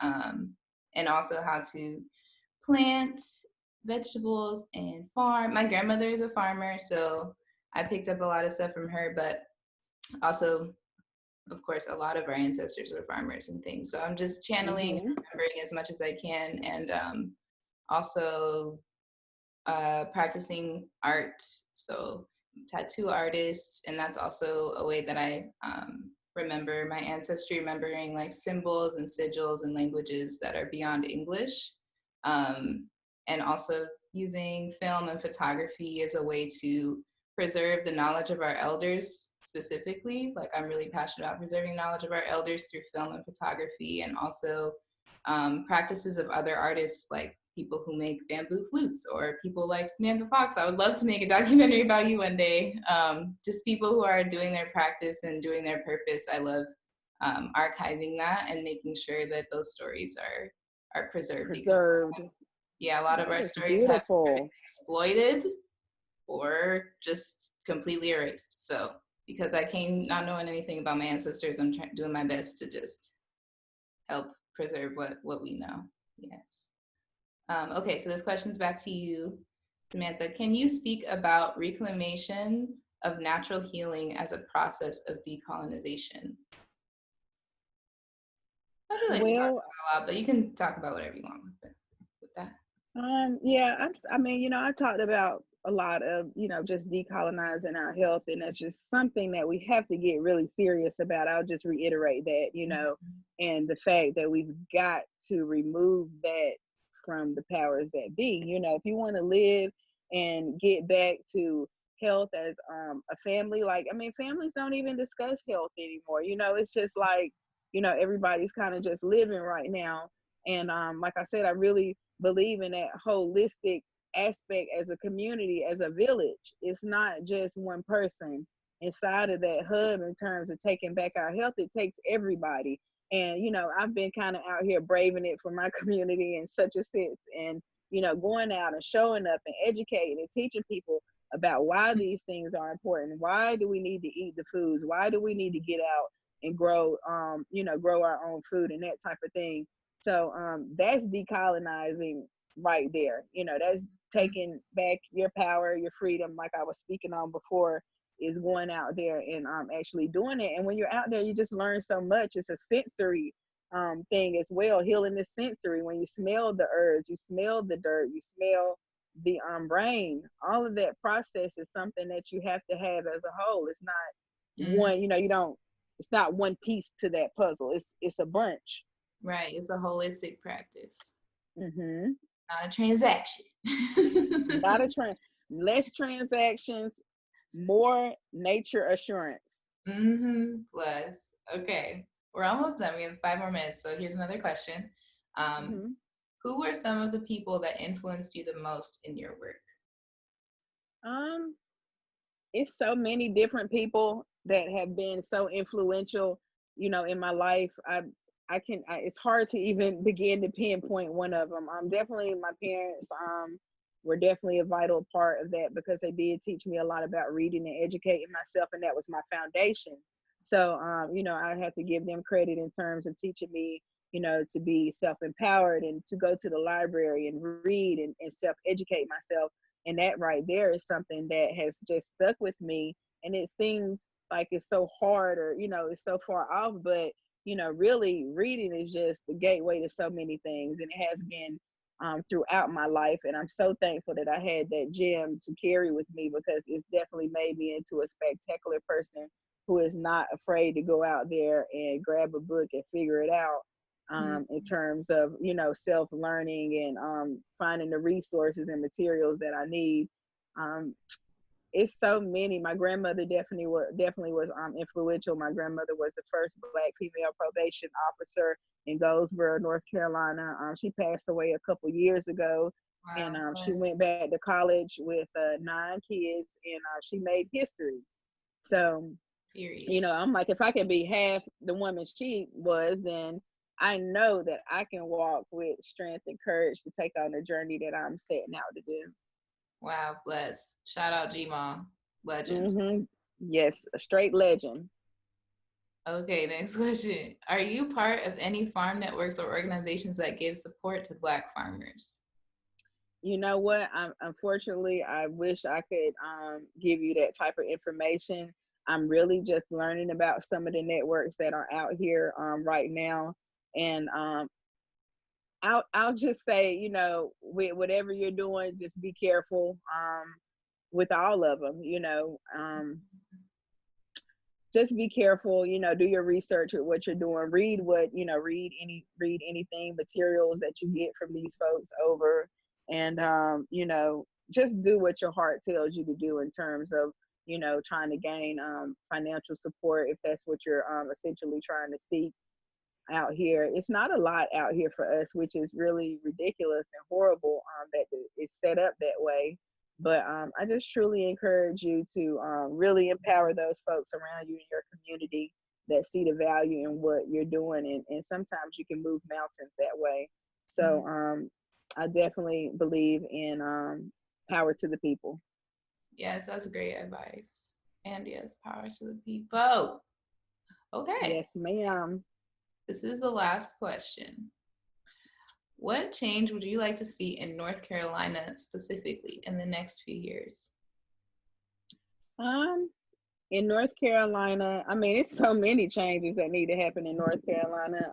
And also how to plant vegetables and farm. My grandmother is a farmer, so I picked up a lot of stuff from her, but also, of course, a lot of our ancestors were farmers and things. So I'm just channeling and remembering as much as I can, and also practicing art. So tattoo artist, and that's also a way that I remember my ancestry, remembering like symbols and sigils and languages that are beyond English. And also using film and photography as a way to preserve the knowledge of our elders specifically. Like I'm really passionate about preserving knowledge of our elders through film and photography, and also practices of other artists, like people who make bamboo flutes, or people like Samantha Foxx. I would love to make a documentary about you one day. Just people who are doing their practice and doing their purpose. I love archiving that and making sure that those stories are preserved. Yeah, a lot of our stories have been exploited or just completely erased. So because I came not knowing anything about my ancestors, I'm doing my best to just help preserve what we know. Yes. Okay, so this question's back to you, Samantha. Can you speak about reclamation of natural healing as a process of decolonization? I feel like you talked about a lot, but you can talk about whatever you want with that. Yeah, I mean, you know, I talked about a lot of, you know, just decolonizing our health, and that's just something that we have to get really serious about. I'll just reiterate that, you know, and the fact that we've got to remove that from the powers that be. You know, if you want to live and get back to health as a family, like, I mean, families don't even discuss health anymore. You know, it's just like, you know, everybody's kind of just living right now. And like I said, I really believe in that holistic aspect as a community, as a village. It's not just one person. inside of that hub in terms of taking back our health. It takes everybody. And, you know, I've been kind of out here braving it for my community in such a sense. And, you know, going out and showing up and educating and teaching people about why these things are important. Why do we need to eat the foods? Why do we need to get out and grow, you know, grow our own food and that type of thing. So that's decolonizing right there. You know, that's taking back your power, your freedom, like I was speaking on before, is going out there and actually doing it. And when you're out there, you just learn so much. It's a sensory thing as well. Healing is sensory. When you smell the herbs, you smell the dirt, you smell the brain. All of that process is something that you have to have as a whole. It's not one, you know, you don't. It's not one piece to that puzzle. It's a bunch. Right. It's a holistic practice. Mm-hmm. Not a transaction. Not a less transactions, more nature assurance. Plus, okay, we're almost done. We have 5 more minutes. So here's another question. Who were some of the people that influenced you the most in your work? It's so many different people that have been so influential, you know, in my life. It's hard to even begin to pinpoint one of them. Definitely my parents were definitely a vital part of that, because they did teach me a lot about reading and educating myself, and that was my foundation. So you know, I have to give them credit in terms of teaching me, you know, to be self-empowered and to go to the library and read and self-educate myself. And that right there is something that has just stuck with me. And it seems like it's so hard, or, you know, it's so far off, but, you know, really reading is just the gateway to so many things. And it has been throughout my life. And I'm so thankful that I had that gem to carry with me, because it's definitely made me into a spectacular person who is not afraid to go out there and grab a book and figure it out. In terms of, you know, self-learning and finding the resources and materials that I need. It's so many. My grandmother definitely was influential. My grandmother was the first Black female probation officer in Goldsboro, North Carolina. She passed away a couple years ago. Wow. And she went back to college with 9 kids, and she made history. So, you know, I'm like, if I can be half the woman she was, then I know that I can walk with strength and courage to take on the journey that I'm setting out to do. Wow, bless. Shout out G-Mom, legend. Yes, a straight legend. Okay, next question. Are you part of any farm networks or organizations that give support to Black farmers? You know what? Unfortunately, I wish I could give you that type of information. I'm really just learning about some of the networks that are out here right now. And I'll just say, you know, with whatever you're doing, just be careful with all of them. You know, just be careful. You know, do your research with what you're doing. Read anything, materials that you get from these folks over, and you know, just do what your heart tells you to do in terms of, you know, trying to gain financial support, if that's what you're essentially trying to seek out here. It's not a lot out here for us, which is really ridiculous and horrible that it's set up that way. But I just truly encourage you to really empower those folks around you in your community that see the value in what you're doing. And sometimes you can move mountains that way. So I definitely believe in power to the people. Yes, that's great advice. And yes, power to the people. Okay. Yes, ma'am. This is the last question. What change would you like to see in North Carolina specifically in the next few years? In North Carolina, I mean, it's so many changes that need to happen in North Carolina.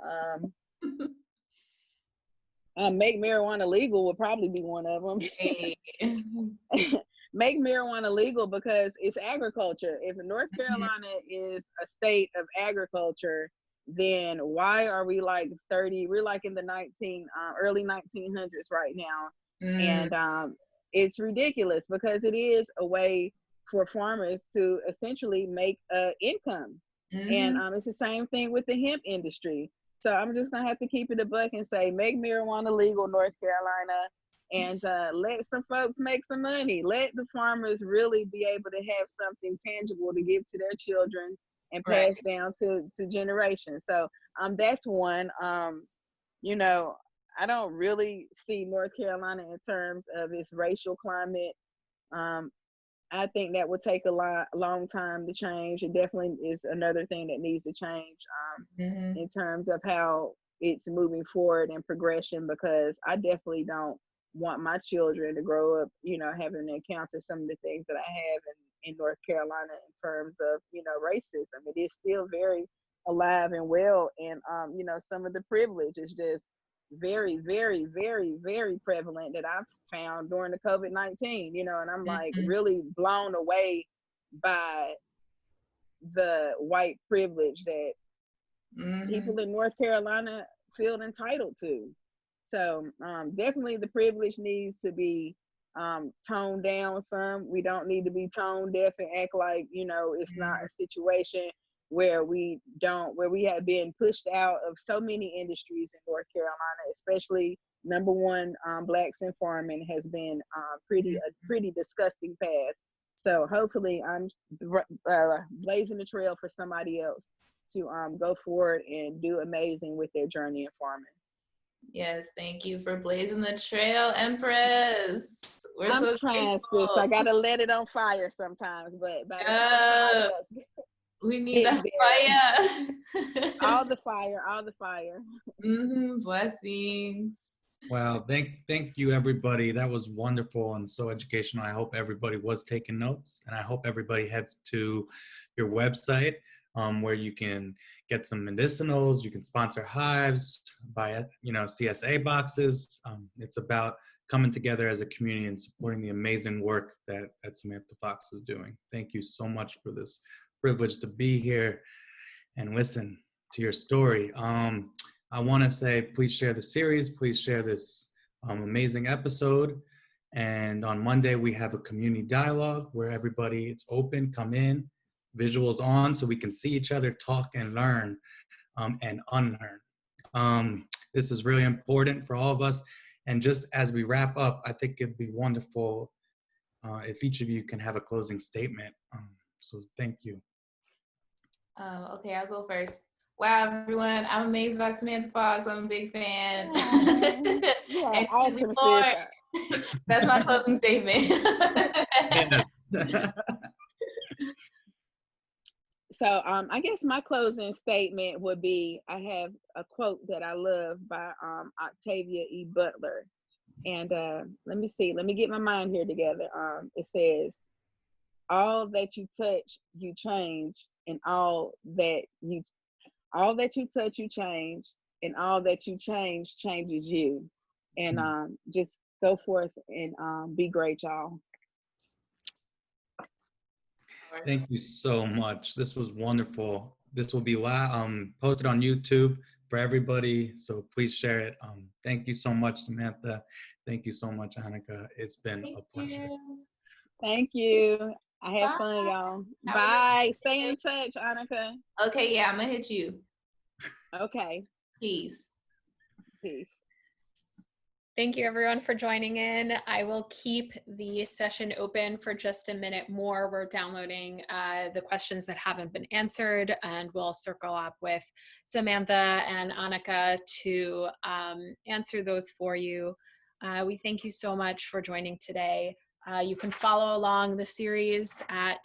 Make marijuana legal would probably be one of them. Hey. Make marijuana legal, because it's agriculture. If North Carolina is a state of agriculture, then why are we like 30? We're like in the early 1900s right now. And it's ridiculous, because it is a way for farmers to essentially make income. And it's the same thing with the hemp industry. So I'm just gonna have to keep it a buck and say, make marijuana legal, North Carolina. and let some folks make some money. Let the farmers really be able to have something tangible to give to their children and pass down to generations. So that's one. You know, I don't really see North Carolina in terms of its racial climate. I think that would take a long time to change. It definitely is another thing that needs to change in terms of how it's moving forward and progression, because I definitely don't want my children to grow up, having to encounter some of the things that I have in North Carolina in terms of, racism. It is still very alive and well. And, some of the privilege is just very, very, very, very prevalent that I've found during the COVID-19, and I'm like really blown away by the white privilege that people in North Carolina feel entitled to. So definitely the privilege needs to be toned down some. We don't need to be tone deaf and act like, it's not a situation where we have been pushed out of so many industries in North Carolina, especially number one, blacks in farming has been a pretty disgusting path. So hopefully I'm blazing the trail for somebody else to go forward and do amazing with their journey in farming. Yes, thank you for blazing the trail, Empress. I'm so trying, sis. I gotta let it on fire sometimes, but by the time somebody else we need the fire. all the fire. Blessings. Well, thank you, everybody. That was wonderful and so educational. I hope everybody was taking notes, and I hope everybody heads to your website where you can get some medicinals. You can sponsor hives, buy CSA boxes. It's about coming together as a community and supporting the amazing work that Samantha Foxx is doing. Thank you so much for this privilege to be here and listen to your story. I want to say, please share the series. Please share this amazing episode. And on Monday, we have a community dialogue where it's open, come in, visuals on, so we can see each other, talk and learn and unlearn. This is really important for all of us. And just as we wrap up, I think it'd be wonderful if each of you can have a closing statement. So thank you. Okay, I'll go first. Wow, everyone, I'm amazed by Samantha Foxx. I'm a big fan. Yeah, and awesome, sis. That's my closing statement. So I guess my closing statement would be, I have a quote that I love by Octavia E. Butler. And let me get my mind here together. It says, all that you touch, you change, and all that you touch, you change, and all that you change changes you. And just go forth and be great, y'all. Thank you so much. This was wonderful. This will be posted on YouTube for everybody, so please share it. Thank you so much, Samantha. Thank you so much, AnAkA. It's been a pleasure. Thank you. I had fun, y'all. Bye. Stay in touch, AnAkA. Okay, yeah, I'm gonna hit you. Okay. Peace. Thank you, everyone, for joining in. I will keep the session open for just a minute more. We're downloading the questions that haven't been answered, and we'll circle up with Samantha and AnAkA to answer those for you. We thank you so much for joining today. You can follow along the series at